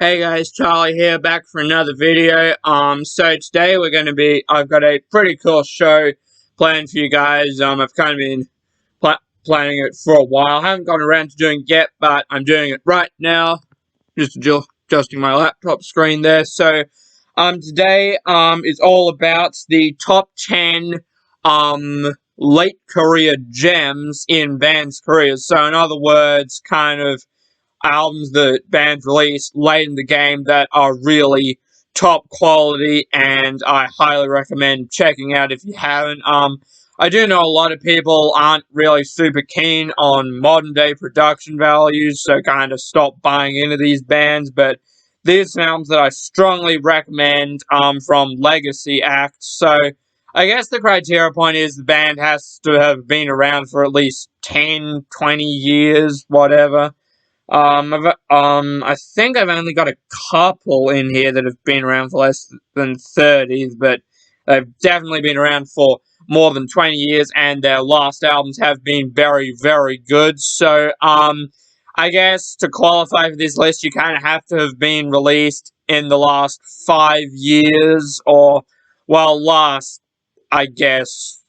Hey guys, Charlie here, back for another video. So today I've got a pretty cool show planned for you guys. I've kind of been planning it for a while. I haven't gotten around to doing it yet, but I'm doing it right now. Just adjusting my laptop screen there. So, today, is all about the top 10, late career gems in bands' careers. So, in other words, kind of albums that bands release late in the game that are really top quality, and I highly recommend checking out if you haven't. I do know a lot of people aren't really super keen on modern day production values, so kind of stop buying into these bands, but these are albums that I strongly recommend from legacy acts. So I guess the criteria point is the band has to have been around for at least 10, 20 years, whatever. I think I've only got a couple in here that have been around for less than 30, but they've definitely been around for more than 20 years, and their last albums have been very, very good. So, I guess to qualify for this list, you kind of have to have been released in the last 5 years, or, well, last, I guess,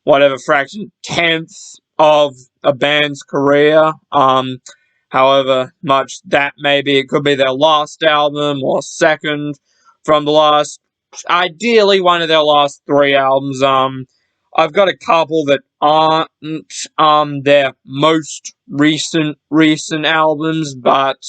whatever fraction, 10th of a band's career. However much that may be, it could be their last album or second from the last, ideally one of their last 3 albums. I've got a couple that aren't their most recent albums, but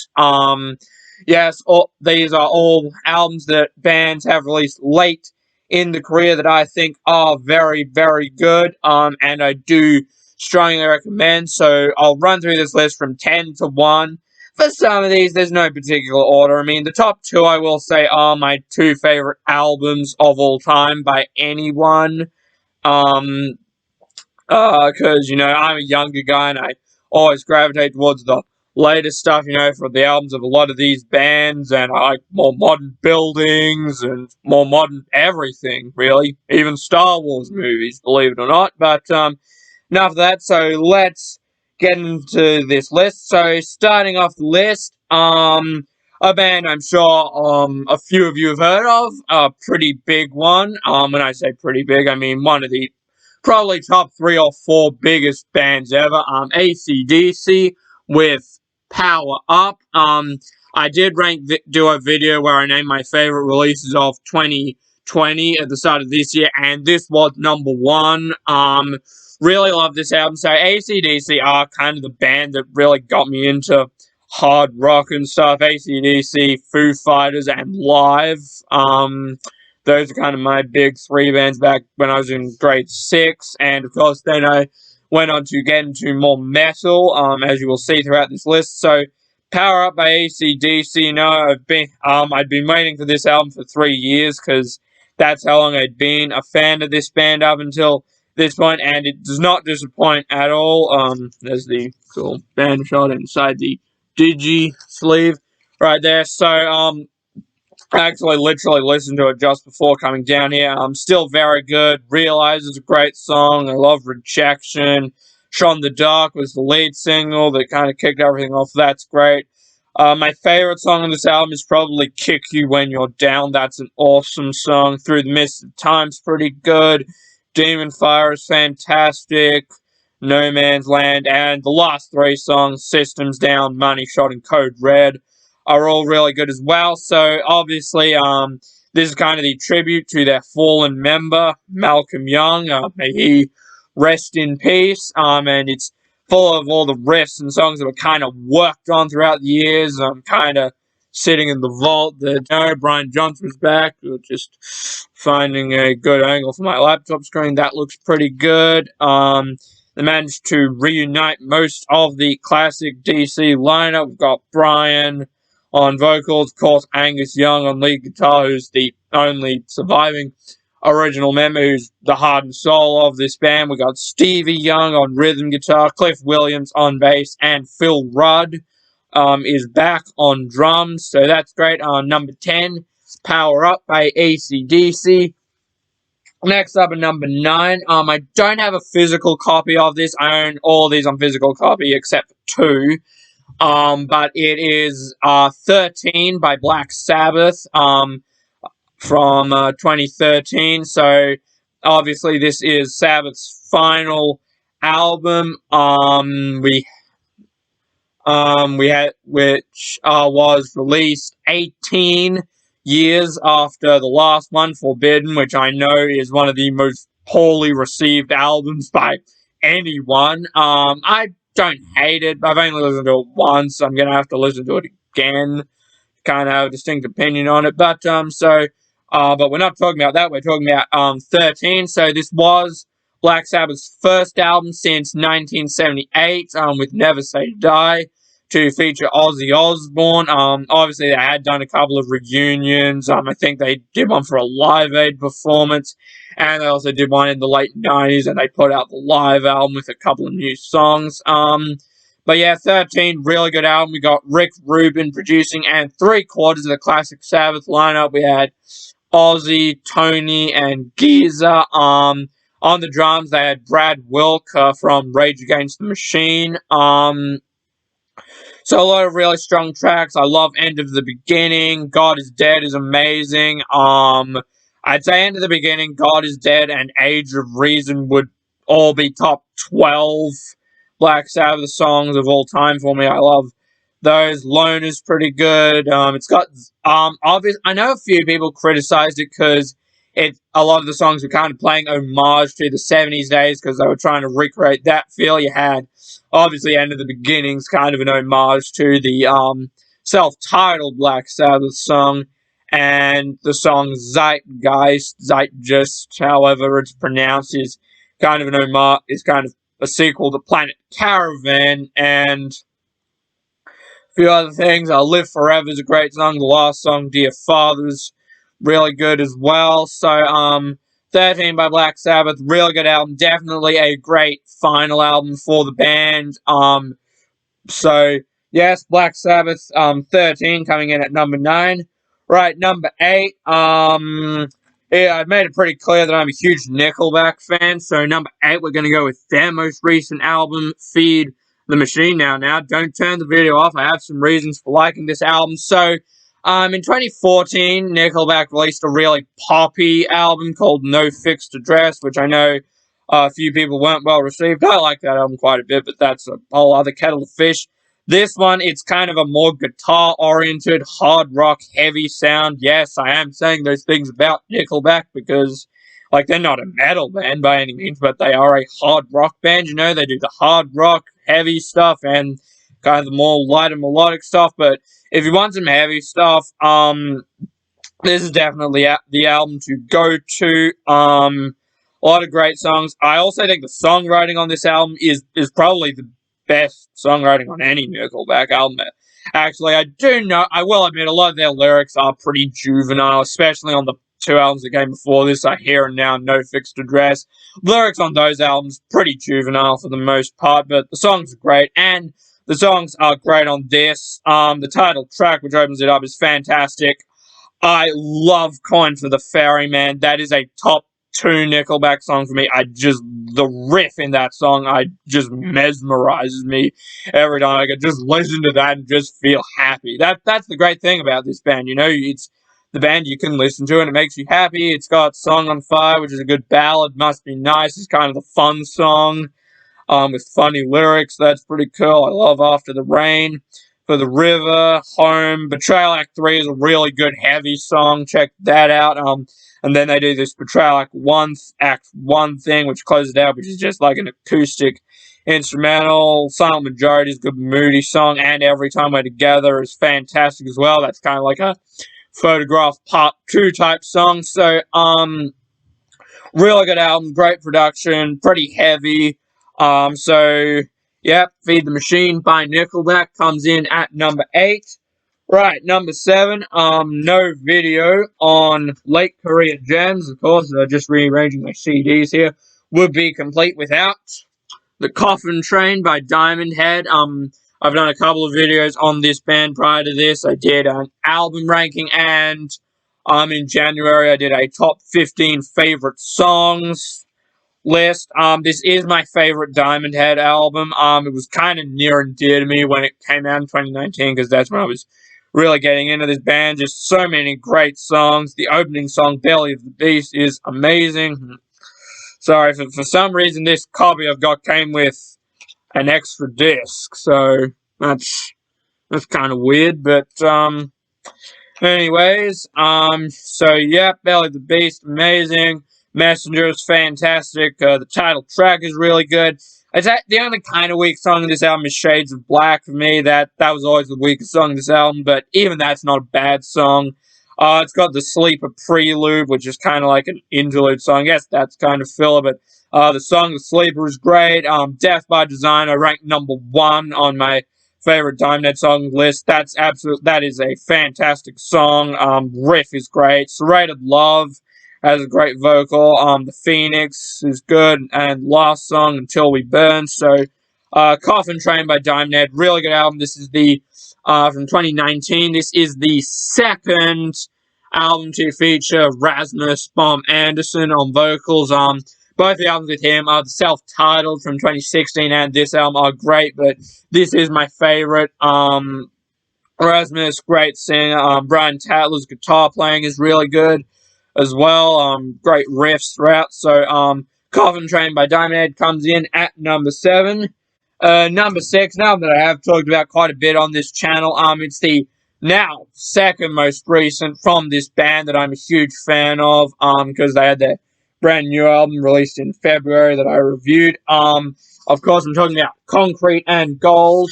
yes, these are all albums that bands have released late in the career that I think are very, very good. And I do strongly recommend. So I'll run through this list from 10 to 1. For some of these, there's no particular order. I mean, the top 2, I will say, are my 2 favorite albums of all time by anyone. Because, I'm a younger guy and I always gravitate towards the latest stuff, for the albums of a lot of these bands, and I like more modern buildings and more modern everything, really. Even Star Wars movies, believe it or not. But, enough of that, so let's get into this list. So, starting off the list, a band I'm sure a few of you have heard of, a pretty big one. When I say pretty big, I mean one of the probably top 3 or 4 biggest bands ever. AC/DC with Power Up. I did do a video where I named my favorite releases of 2020 at the start of this year, and this was number 1. Really love this album. So AC/DC are kind of the band that really got me into hard rock and stuff. AC/DC, Foo Fighters, and Live. Those are kind of my big 3 bands back when I was in grade 6. And of course, then I went on to get into more metal, as you will see throughout this list. So, Power Up by AC/DC. I'd been waiting for this album for 3 years, because that's how long I'd been a fan of this band up until this point, and it does not disappoint at all. There's the cool band shot inside the Digi sleeve right there. So, I actually literally listened to it just before coming down here. Still very good. Realize is a great song. I love Rejection. Shot in the Dark was the lead single that kind of kicked everything off. That's great. My favorite song on this album is probably Kick You When You're Down. That's an awesome song. Through the Mist of Time's pretty good. Demon Fire is fantastic. No Man's Land. And the last 3 songs, Systems Down, Money Shot, and Code Red, are all really good as well. So, obviously, this is kind of the tribute to their fallen member, Malcolm Young. May he rest in peace. And it's full of all the riffs and songs that were kind of worked on throughout the years. Kind of sitting in the vault. Brian Johnson was back. Just finding a good angle for my laptop screen. That looks pretty good. They managed to reunite most of the classic DC lineup. We've got Brian on vocals, of course, Angus Young on lead guitar, who's the only surviving original member, who's the heart and soul of this band. We got Stevie Young on rhythm guitar, Cliff Williams on bass, and Phil Rudd is back on drums, so that's great. Number 10, Power Up by AC/DC. Next up at number 9, I don't have a physical copy of this. I own all these on physical copy except for 2. but it is 13 by Black Sabbath from 2013. So obviously this is Sabbath's final album. We had which was released 18 years after the last one, Forbidden, which I know is one of the most poorly received albums by anyone. I don't hate it. I've only listened to it once. I'm gonna have to listen to it again. Kind of have a distinct opinion on it, but but we're not talking about that. We're talking about 13. So this was Black Sabbath's first album since 1978, with Never Say Die, to feature Ozzy Osbourne. Obviously they had done a couple of reunions. I think they did one for a Live Aid performance, and they also did one in the late 90s, and they put out the live album with a couple of new songs. But yeah, 13, really good album. We got Rick Rubin producing, and 3/4 of the classic Sabbath lineup. We had Ozzy, Tony, and Geezer. On the drums, they had Brad Wilk from Rage Against the Machine. So a lot of really strong tracks. I love End of the Beginning. God is Dead is amazing. I'd say End of the Beginning, God is Dead, and Age of Reason would all be top 12 Black Sabbath songs of all time for me. I love those. Lone is pretty good. It's got obvious. I know a few people criticized it because a lot of the songs were kind of playing homage to the 70s days because they were trying to recreate that feel. You had obviously End of the Beginning's kind of an homage to the self-titled Black Sabbath song, and the song Zeitgeist, however it's pronounced, is kind of an homage, is kind of a sequel to Planet Caravan, and a few other things. Live Forever is a great song. The last song, Dear Father's really good as well. So 13 by Black Sabbath, really good album. Definitely a great final album for the band. So yes, Black Sabbath 13 coming in at number 9. Right, number 8. Yeah, I've made it pretty clear that I'm a huge Nickelback fan. So number 8, we're gonna go with their most recent album, Feed the Machine. Now, don't turn the video off. I have some reasons for liking this album. So, in 2014, Nickelback released a really poppy album called No Fixed Address, which I know a few people weren't well received. I like that album quite a bit, but that's a whole other kettle of fish. This one, it's kind of a more guitar-oriented, hard rock, heavy sound. Yes, I am saying those things about Nickelback because, like, they're not a metal band by any means, but they are a hard rock band. You know, they do the hard rock, heavy stuff, and kind of the more light and melodic stuff. But if you want some heavy stuff, this is definitely the album to go to. A lot of great songs. I also think the songwriting on this album is probably the best songwriting on any Nickelback album. Actually, I will admit, a lot of their lyrics are pretty juvenile, especially on the 2 albums that came before this, Here and Now, No Fixed Address. Lyrics on those albums, pretty juvenile for the most part, but the songs are great, and the songs are great on this. The title track, which opens it up, is fantastic. I love Coin for the Ferryman. That is a top 2 Nickelback song for me. The riff in that song, just mesmerizes me every time. I could just listen to that and just feel happy. That's the great thing about this band. You know, it's the band you can listen to and it makes you happy. It's got Song on Fire, which is a good ballad. Must Be Nice is kind of the fun song, with funny lyrics. That's pretty cool. I love After the Rain. For the River, Home, Betrayal Act 3 is a really good heavy song. Check that out. And then they do this Betrayal Act 1 thing, which closes it out, which is just like an acoustic instrumental. Silent Majority is a good moody song, and Every Time We're Together is fantastic as well. That's kind of like a Photograph Part 2 type song. So, really good album, great production, pretty heavy. Yep, Feed the Machine by Nickelback comes in at number 8. Right, number 7, no video on Late Korea Gems. Of course, just rearranging my CDs here. Would be complete without The Coffin Train by Diamond Head. I've done a couple of videos on this band prior to this. I did an album ranking, and in January I did a top 15 favorite songs. list. This is my favorite Diamond Head album. It was kind of near and dear to me when it came out in 2019 because that's when I was really getting into this band. Just so many great songs. The opening song, Belly of the Beast, is amazing. Sorry, for some reason this copy I've got came with an extra disc, so that's kind of weird, but anyways, so yeah, Belly of the Beast, amazing. Messenger is fantastic. The title track is really good. It's the only kind of weak song in this album is Shades of Black for me. That was always the weakest song in this album, but even that's not a bad song. It's got the Sleeper Prelude, which is kind of like an interlude song. Yes, that's kind of filler, but the song The Sleeper is great. Death by Design, I ranked #1 on my favorite Diamond Head song list. That is a fantastic song. Riff is great. Serrated Love has a great vocal. The Phoenix is good, and last song, Until We Burn. So, Coffin Train by Diamond Head, really good album. This is the from 2019. This is the second album to feature Rasmus Baum Anderson on vocals. Both the albums with him are the self-titled from 2016 and this album are great, but this is my favorite. Rasmus, great singer. Brian Tatler's guitar playing is really good as well. Great riffs throughout. So, Coffin Train by Diamond Head comes in at #7. #6, now that I have talked about quite a bit on this channel, it's the now second most recent from this band that I'm a huge fan of, because they had their brand new album released in February that I reviewed. Of course, I'm talking about Concrete and Gold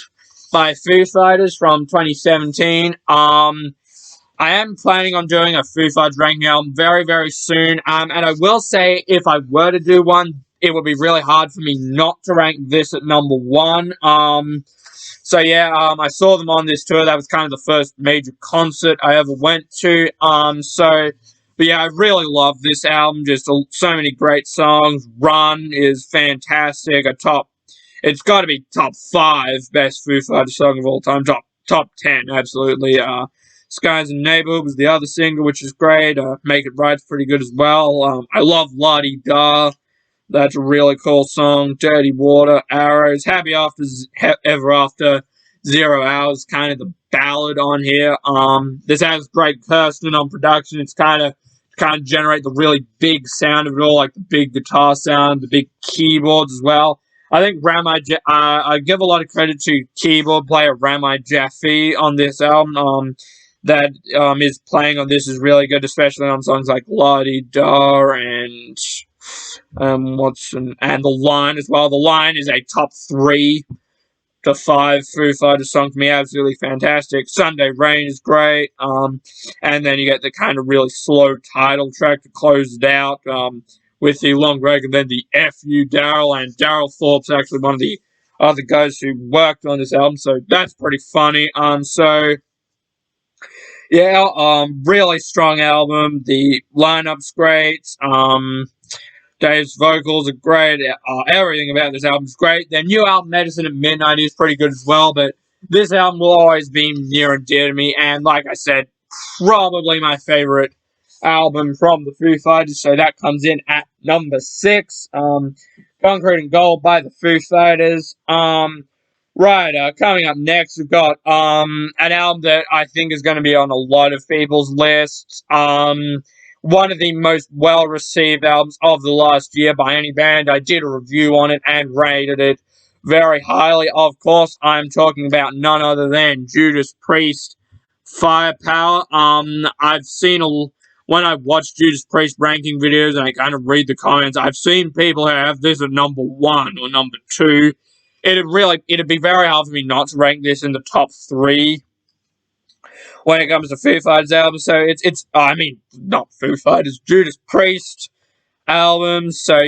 by Foo Fighters from 2017. I am planning on doing a Foo Fighters ranking album very, very soon. And I will say, if I were to do one, it would be really hard for me not to rank this at #1. So yeah, I saw them on this tour. That was kind of the first major concert I ever went to. But yeah, I really love this album. Just so many great songs. Run is fantastic. It's got to be top 5 best Foo Fighters song of all time. Top 10, absolutely. Skies and Neighborhood was the other single, which is great. Make It Right's pretty good as well. I love La Di Da. That's a really cool song. Dirty Water, Arrows, Happy After, Ever After, 0 Hours, kind of the ballad on here. This has great Kirsten on production. It's kind of generate the really big sound of it all, like the big guitar sound, the big keyboards as well. I think I give a lot of credit to keyboard player Rami Jaffe on this album. That is playing on this is really good, especially on songs like La Di Da and The Line as well. The Line is a top 3 to 5 Foo Fighters song for me, absolutely fantastic. Sunday Rain is great, and then you get the kind of really slow title track to close it out, with the long break, and then the F You Daryl, and Daryl Thorpe's actually one of the other guys who worked on this album, so that's pretty funny. Really strong album. The lineup's great. Dave's vocals are great. Everything about this album is great. Their new album, Medicine at Midnight, is pretty good as well, but this album will always be near and dear to me, and like I said, probably my favorite album from the Foo Fighters, so that comes in at #6. Concrete and Gold by the Foo Fighters. Coming up next, we've got an album that I think is going to be on a lot of people's lists. One of the most well-received albums of the last year by any band. I did a review on it and rated it very highly. Of course, I'm talking about none other than Judas Priest, Firepower. When I watch Judas Priest ranking videos and I kind of read the comments, I've seen people who have this at #1 or #2. It'd be very hard for me not to rank this in the top 3 when it comes to Foo Fighters albums. So not Foo Fighters, Judas Priest albums. So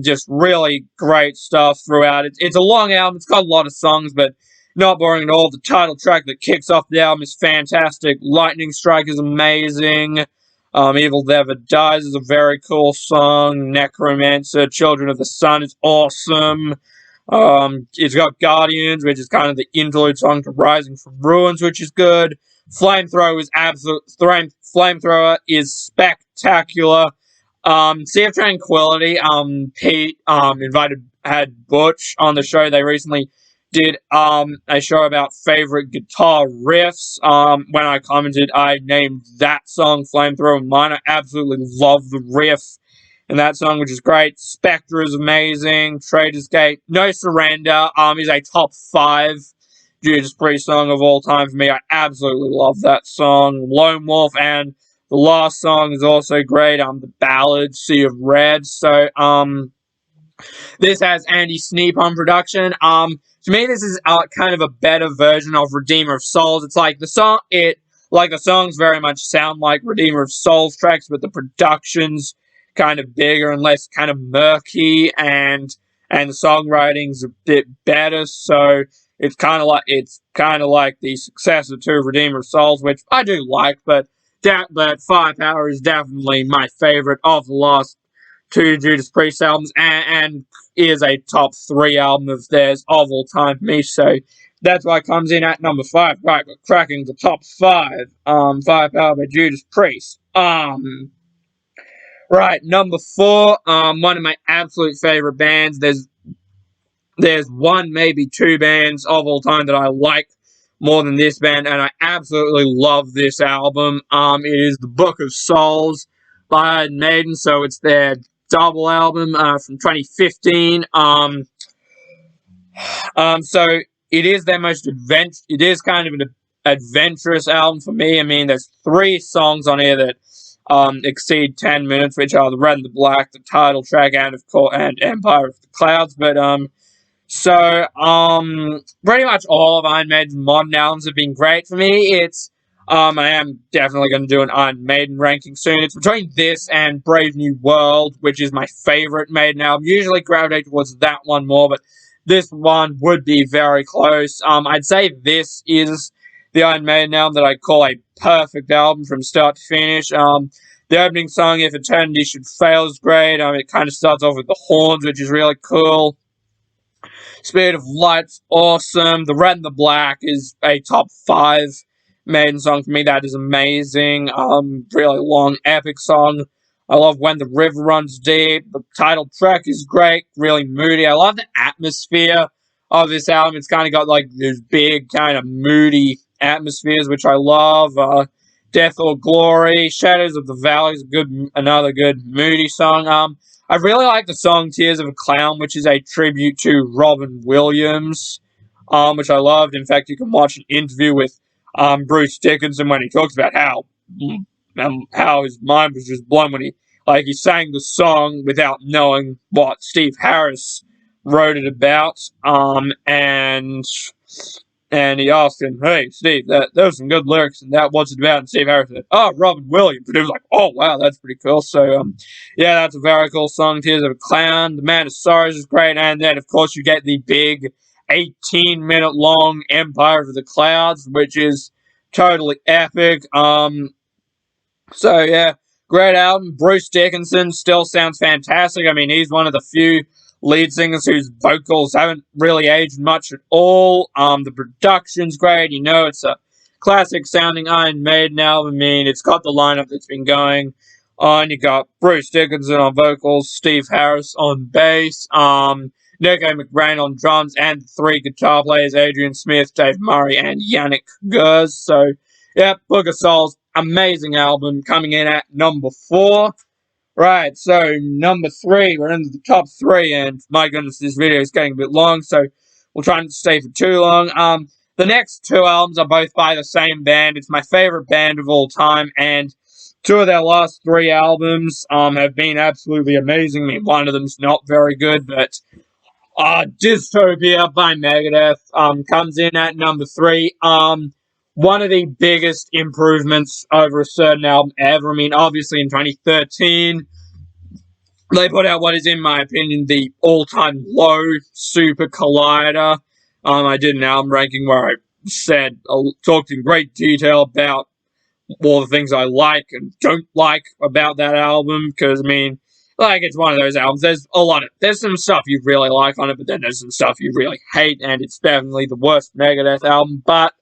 just really great stuff throughout. It's a long album. It's got a lot of songs, but not boring at all. The title track that kicks off the album is fantastic. Lightning Strike is amazing. Evil Never Dies is a very cool song. Necromancer, Children of the Sun is awesome. It's got Guardians, which is kind of the interlude song to Rising from Ruins, which is good. Flamethrower is spectacular. Sea of Tranquility, Pete, had Butch on the show. They recently did, a show about favorite guitar riffs. When I commented, I named that song Flamethrower and mine. I absolutely love the riff in that song, which is great. Spectre is amazing. Trader's Gate, No Surrender, is a top 5 Judas Priest song of all time for me. I absolutely love that song. Lone Wolf, and the last song is also great. The ballad Sea of Red. So this has Andy Sneap on production. To me, this is kind of a better version of Redeemer of Souls. It's like the songs very much sound like Redeemer of Souls tracks, but the production's kind of bigger and less kind of murky, and the songwriting's a bit better. So it's kind of like the successor to Redeemer of Souls, which I do like, but Firepower is definitely my favorite of the last 2 Judas Priest albums, and is a top 3 album of theirs of all time for me. So that's why it comes in at number 5. Right, we're cracking the top 5. Firepower by Judas Priest. Right, number 4. One of my absolute favorite bands. There's one, maybe 2 bands of all time that I like more than this band, and I absolutely love this album. It is The Book of Souls by Maiden, so it's their double album from 2015. So it is their most it is kind of an adventurous album for me. I mean, there's 3 songs on here that exceed 10 minutes, which are The Red and the Black, the title track, and of course, and Empire of the Clouds. But so, pretty much all of Iron Maiden's modern albums have been great for me. I am definitely going to do an Iron Maiden ranking soon. It's between this and Brave New World, which is my favorite Maiden album. Usually gravitate towards that one more, but this one would be very close. I'd say this is the Iron Maiden album that I call a perfect album from start to finish. The opening song, If Eternity Should Fail, is great. It kind of starts off with the horns, which is really cool. Spirit of Light's awesome. The Red and the Black is a top 5 Maiden song for me. That is amazing. Really long, epic song. I love When the River Runs Deep. The title track is great. Really moody. I love the atmosphere of this album. It's kind of got like these big, kind of moody atmospheres, which I love. Death or Glory. Shadows of the Valley is another good moody song. I really like the song Tears of a Clown, which is a tribute to Robin Williams, which I loved. In fact, you can watch an interview with Bruce Dickinson when he talks about how his mind was just blown when he sang the song without knowing what Steve Harris wrote it about. And he asked him, "Hey, Steve, those some good lyrics, and that what's it about?" And Steve Harris said, "Oh, Robin Williams." And he was like, "Oh, wow, that's pretty cool." So, yeah, that's a very cool song, Tears of a Clown. The Man of Sorrows is great, and then, of course, you get the big 18-minute long Empire of the Clouds, which is totally epic. So, yeah, great album. Bruce Dickinson still sounds fantastic. I mean, he's one of the few lead singers whose vocals haven't really aged much at all. The production's great. It's a classic sounding Iron Maiden album. I mean, it's got the lineup that's been going on. You got Bruce Dickinson on vocals, Steve Harris on bass, Nico McBrain on drums, and 3 guitar players, Adrian Smith, Dave Murray, and Yannick Gers. So, yeah, Book of Souls, amazing album, coming in at number 4. Right, so number 3, we're into the top 3, and my goodness, this video is getting a bit long, so we'll try not to stay for too long. The next 2 albums are both by the same band. It's my favorite band of all time, and 2 of their last 3 albums have been absolutely amazing. I mean, one of them's not very good, but Dystopia by Megadeth comes in at number 3. One of the biggest improvements over a certain album ever. I mean, obviously in 2013, they put out what is, in my opinion, the all-time low Super Collider. I did an album ranking where I talked in great detail about all the things I like and don't like about that album, because, I mean, it's one of those albums. There's some stuff you really like on it, but then there's some stuff you really hate, and it's definitely the worst Megadeth album. But,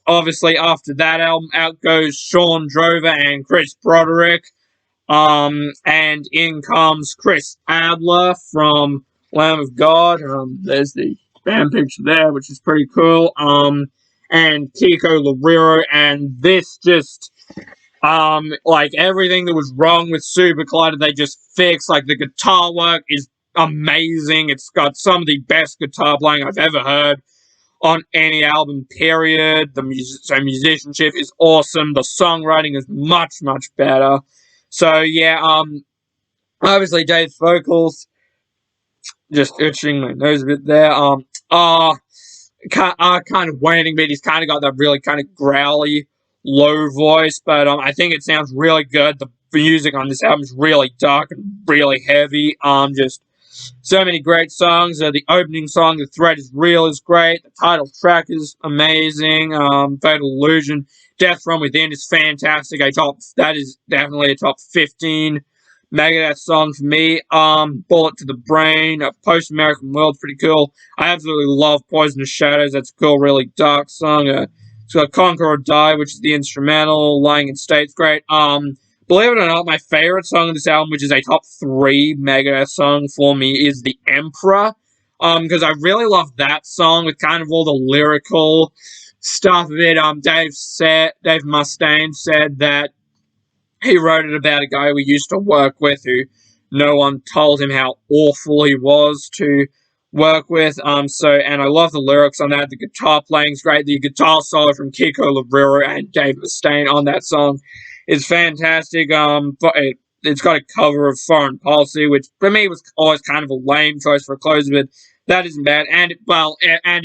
obviously after that album, out goes Sean Drover and Chris Broderick. And in comes Chris Adler from Lamb of God. There's the band picture there, which is pretty cool. And Kiko Loureiro, and this just, like everything that was wrong with Super Collider, they just fixed. Like the guitar work is amazing. It's got some of the best guitar playing I've ever heard on any album, period. So musicianship is awesome. The songwriting is much, much better. So yeah, obviously Dave's vocals, just itching my nose a bit there. Kind of waning a bit. He's kind of got that really kind of growly, low voice, but I think it sounds really good. The music on this album is really dark and really heavy. Just so many great songs. The opening song, "The Threat Is Real," is great. The title track is amazing. Fatal Illusion, "Death from Within" is fantastic. That is definitely a top 15 Megadeth song for me. "Bullet to the Brain," "Post American World," pretty cool. I absolutely love "Poisonous Shadows." That's a cool, really dark song. It's got "Conquer or Die," which is the instrumental. "Lying in State's great. Believe it or not, my favorite song on this album, which is a top 3 Megadeth song for me, is "The Emperor." Because I really love that song with kind of all the lyrical stuff of it. Dave Mustaine said that he wrote it about a guy we used to work with who no one told him how awful he was to work with. And I love the lyrics on that. The guitar playing's great. The guitar solo from Kiko Loureiro and Dave Mustaine on that song is fantastic. It's got a cover of Foreign Policy, which for me was always kind of a lame choice for a closer, but that isn't bad. And if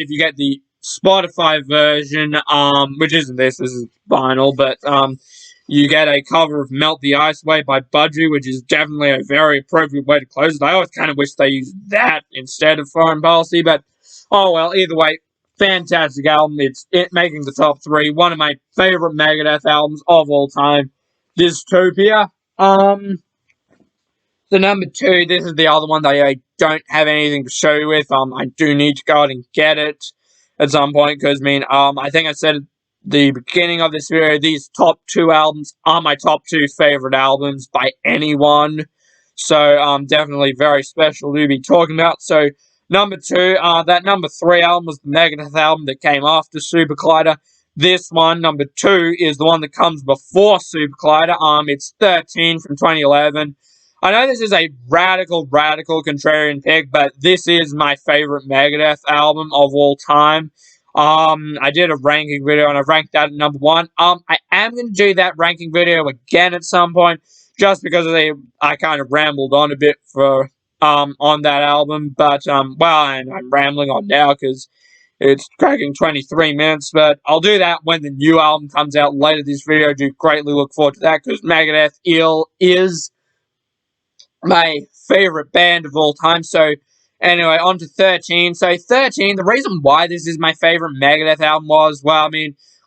you get the Spotify version, which isn't this is vinyl, but you get a cover of "Melt the Ice Away" by Budgie, which is definitely a very appropriate way to close it. I always kind of wish they used that instead of Foreign Policy, but oh well, either way, fantastic album. It's making the top 3. One of my favorite Megadeth albums of all time, Dystopia. The number 2, this is the other one that I don't have anything to show you with. I do need to go out and get it at some point, because, I think I said at the beginning of this video, these top 2 albums are my top 2 favorite albums by anyone. So, definitely very special to be talking about. So, number 2, that number 3 album was the Megadeth album that came after Super Collider. This one, number 2, is the one that comes before Super Collider. It's 13 from 2011. I know this is a radical contrarian pick, but this is my favorite Megadeth album of all time. I did a ranking video and I ranked that at number 1. I am going to do that ranking video again at some point, just because I kind of rambled on a bit on that album, but, and I'm rambling on now because it's cracking 23 minutes, but I'll do that when the new album comes out later this video. I do greatly look forward to that, because Megadeth is my favorite band of all time. So, anyway, on to 13. So, 13, the reason why this is my favorite Megadeth album was, I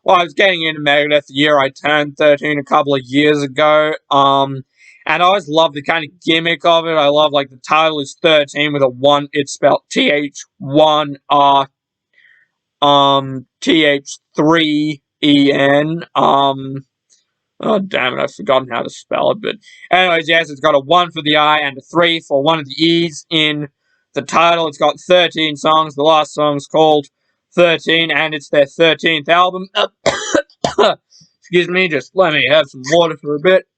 was getting into Megadeth the year I turned 13 a couple of years ago. And I always love the kind of gimmick of it. I love, the title is 13 with a 1. It's spelled TH1R, TH3EN. Oh, damn it, I've forgotten how to spell it. But anyways, yes, it's got a 1 for the I and a 3 for one of the E's in the title. It's got 13 songs. The last song's called 13, and it's their 13th album. Excuse me, just let me have some water for a bit.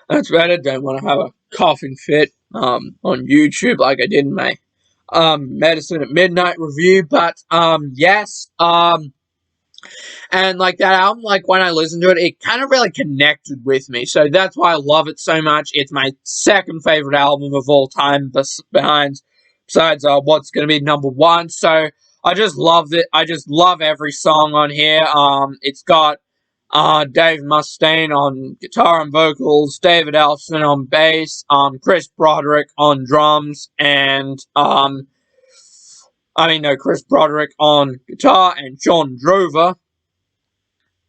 That's better. Don't want to have a coughing fit on YouTube like I did in my Medicine at Midnight review. But yes, and that album, when I listened to it, it kind of really connected with me. So that's why I love it so much. It's my second favorite album of all time, besides what's going to be number 1. So I just loved it. I just love every song on here. It's got Dave Mustaine on guitar and vocals, David Ellefson on bass, Chris Broderick on drums, and Chris Broderick on guitar, and John Drover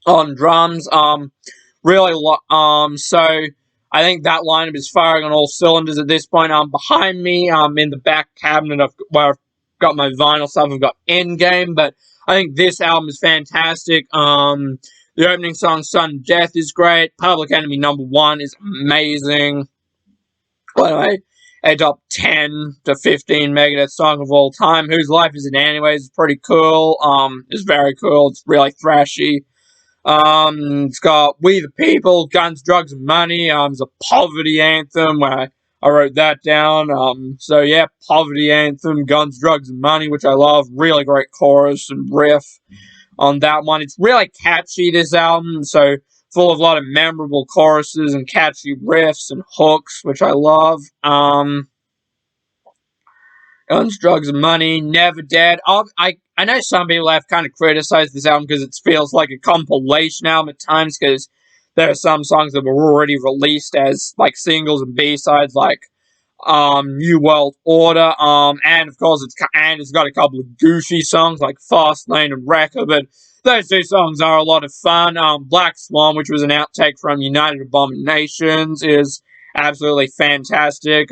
on drums. So I think that lineup is firing on all cylinders at this point. Behind me, in the back cabinet, got my vinyl stuff. I've got Endgame, but I think this album is fantastic. The opening song, Sudden Death, is great. Public Enemy #1 is amazing. By the way, a top 10 to 15 Megadeth song of all time. Whose Life Is It Anyways is pretty cool. It's very cool. It's really thrashy. It's got We the People, Guns, Drugs, and Money. It's a poverty anthem where I wrote that down. So yeah, poverty anthem, Guns, Drugs, and Money, which I love. Really great chorus and riff on that one. It's really catchy, this album, so full of a lot of memorable choruses and catchy riffs and hooks, which I love. Guns, Drugs, and Money, Never Dead. I know some people have kind of criticized this album because it feels like a compilation album at times, because there are some songs that were already released as like singles and B-sides, like New World Order, and of course it's got a couple of goofy songs like Fast Lane and Wrecker, but those two songs are a lot of fun. Black Swan, which was an outtake from United Abominations, is absolutely fantastic.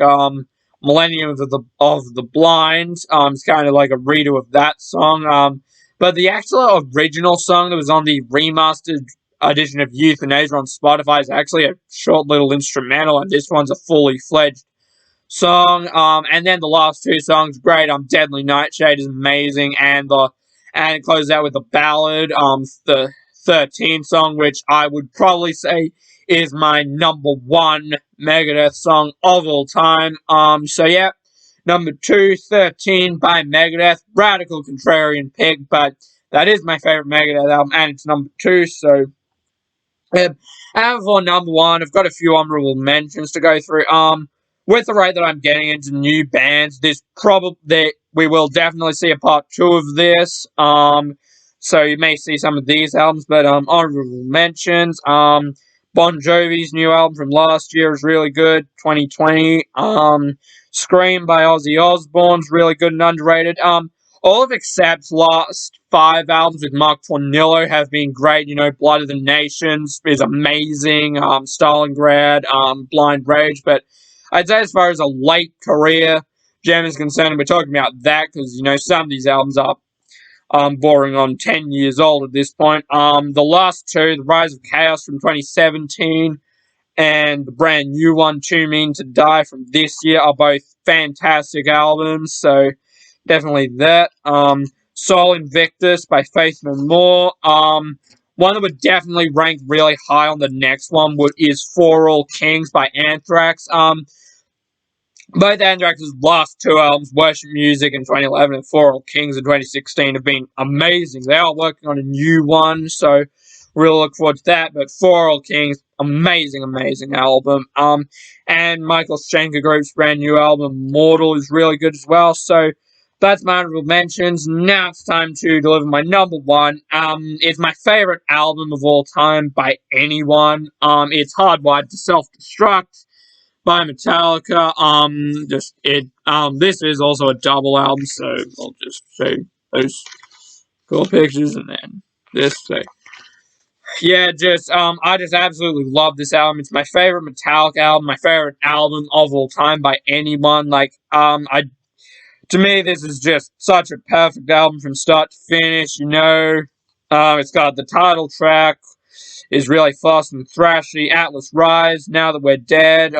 Millennium of the Blind, is kind of like a redo of that song. But the actual original song that was on the remastered edition of Euthanasia on Spotify is actually a short little instrumental, and this one's a fully fledged song. And then the last two songs, great. Deadly Nightshade is amazing, and it closes out with a ballad, the 13 song, which I would probably say is my #1 Megadeth song of all time. So yeah, #2, 13 by Megadeth. Radical contrarian pick, but that is my favorite Megadeth album, and it's #2, so yeah. And for #1, I've got a few honorable mentions to go through. With the rate that I'm getting into new bands, we will definitely see a part 2 of this. So you may see some of these albums, but honorable mentions. Bon Jovi's new album from last year is really good, 2020. Scream by Ozzy Osbourne's really good and underrated. All of Accept's last 5 albums with Mark Tornillo have been great. You know, Blood of the Nations is amazing. Stalingrad, Blind Rage, but I'd say as far as a late career gem is concerned, we're talking about that because, you know, some of these albums are bordering on 10 years old at this point. The last two, The Rise of Chaos from 2017 and the brand new one, Too Mean to Die from this year, are both fantastic albums, so definitely that. Sol Invictus by Faith No More. One that would definitely rank really high on the next one is For All Kings by Anthrax. Both Anthrax's last 2 albums, Worship Music in 2011 and For All Kings in 2016, have been amazing. They are working on a new one, so really look forward to that. But For All Kings, amazing, amazing album. And Michael Schenker Group's brand new album, Mortal, is really good as well. So that's my honorable mentions. Now it's time to deliver my #1. It's my favorite album of all time by anyone. It's Hardwired to Self-Destruct by Metallica. This is also a double album, so I'll just show those cool pictures and then this. So yeah, I just absolutely love this album. It's my favorite Metallica album, my favorite album of all time by anyone. To me, this is just such a perfect album from start to finish. You know, it's got the title track is really fast and thrashy. Atlas Rise, Now That We're Dead.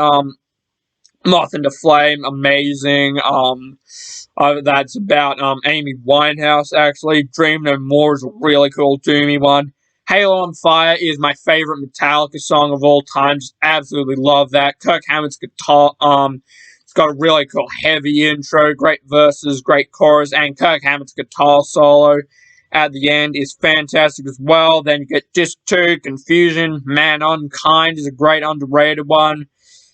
Moth into Flame, amazing. That's about Amy Winehouse, actually. Dream No More is a really cool doomy one. Halo on Fire is my favorite Metallica song of all time. Just absolutely love that. Kirk Hammett's guitar, it's got a really cool heavy intro, great verses, great chorus, and Kirk Hammett's guitar solo at the end is fantastic as well. Then you get Disc 2, Confusion, Man Unkind is a great underrated one.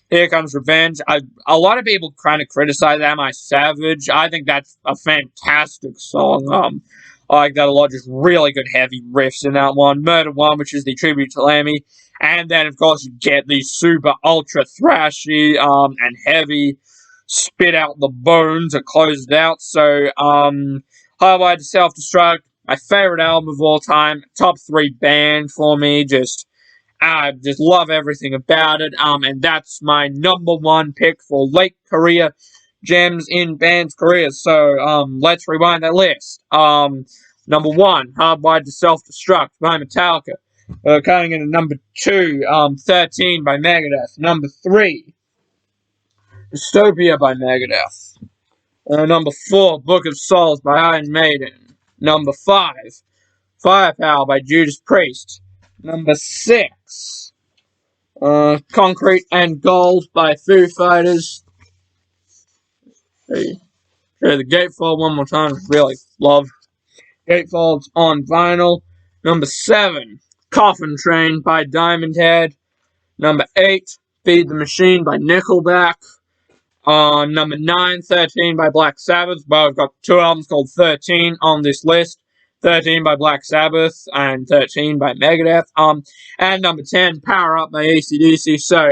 Here Comes Revenge. A lot of people kind of criticize Am I Savage. I think that's a fantastic song. I like that a lot. Just really good heavy riffs in that one. Murder One, which is the tribute to Lemmy. And then, of course, you get the super ultra thrashy and heavy Spit Out the Bones to close it out. So, Highway to Self-Destruct, my favorite album of all time. Top 3 band for me. I just love everything about it. And that's my #1 pick for late career gems in bands' careers. So, let's rewind that list. Number 1, Hardwired to Self-Destruct by Metallica. Coming in at number 2, 13 by Megadeth. Number 3, Dystopia by Megadeth. Number 4, Book of Souls by Iron Maiden. Number 5, Firepower by Judas Priest. Number 6, Concrete and Gold by Foo Fighters. Hey, the Gatefold one more time. Really love Gatefolds on vinyl. Number 7, Coffin Train by Diamond Head. Number 8, Feed the Machine by Nickelback. Number 9, 13 by Black Sabbath. Well, I've got 2 albums called 13 on this list. 13 by Black Sabbath and 13 by Megadeth. And number 10, Power Up by AC/DC. So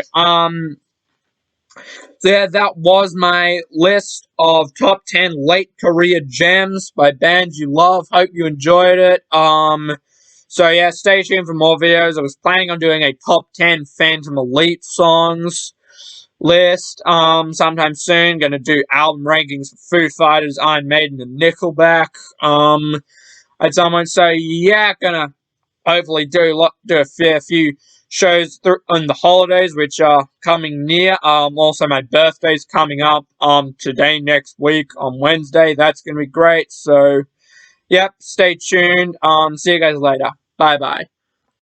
yeah, that was my list of top 10 late career gems by bands you love. Hope you enjoyed it. So yeah, stay tuned for more videos. I was planning on doing a top 10 Phantom Elite songs list sometime soon. Gonna do album rankings for Foo Fighters, Iron Maiden, and Nickelback. At some point, so yeah, gonna hopefully do a fair few shows in the holidays, which are coming near. Also my birthday's coming up today, next week on Wednesday. That's gonna be great. So yep, stay tuned. See you guys later. Bye bye.